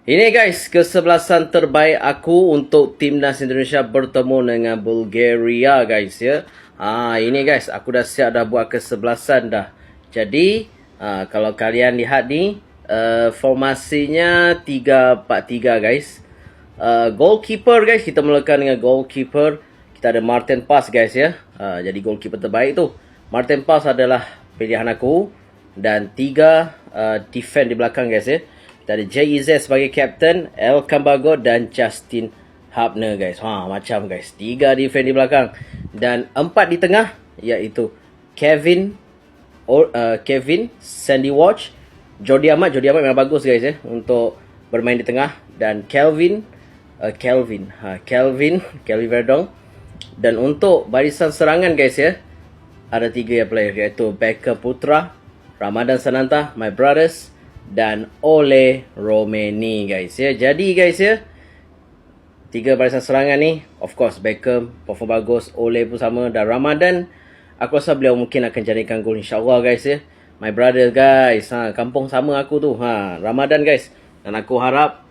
Ini guys, kesebelasan terbaik aku untuk timnas Indonesia bertemu dengan Bulgaria guys ya. Ini guys, aku dah siap dah buat kesebelasan dah. Jadi, kalau kalian lihat ni, formasinya 3-4-3 guys. Goalkeeper guys, kita mulakan dengan goalkeeper. Kita ada Martin Paes guys ya. Jadi goalkeeper terbaik tu. Martin Paes adalah pilihan aku. Dan 3 defend di belakang guys ya. Kita ada JEZ sebagai captain, El Cambago dan Justin Hubner guys. Macam guys. 3 defend di belakang. Dan 4 di tengah, iaitu Kevin, Sandy Watch, Jordi Amat memang bagus guys ya untuk bermain di tengah, dan Kelvin Verdong. Dan untuk barisan serangan guys ya, ada 3 player iaitu Beckham Putra, Ramadan Sananta, My Brothers, dan Ole Romeni guys ya. Jadi guys ya, 3 barisan serangan ni, of course Beckham perform bagus, Ole pun sama, dan Ramadan aku rasa beliau mungkin akan jadikan gol insyaAllah guys ya. My Brothers guys, kampung sama aku tu, Ramadan guys. Dan aku harap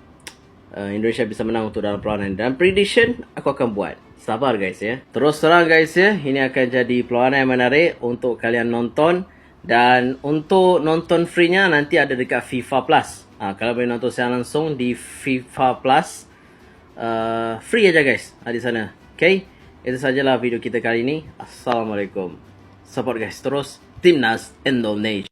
Indonesia bisa menang untuk dalam perlawanan. Dan prediction aku akan buat. Sabar guys ya. Terus terang guys ya, ini akan jadi perlawanan yang menarik untuk kalian nonton. Dan untuk nonton free-nya nanti ada dekat FIFA Plus. Kalau boleh nonton secara langsung di FIFA Plus, free aja guys di sana. Okay, itu sajalah video kita kali ini. Assalamualaikum. Support guys terus Timnas Indonesia.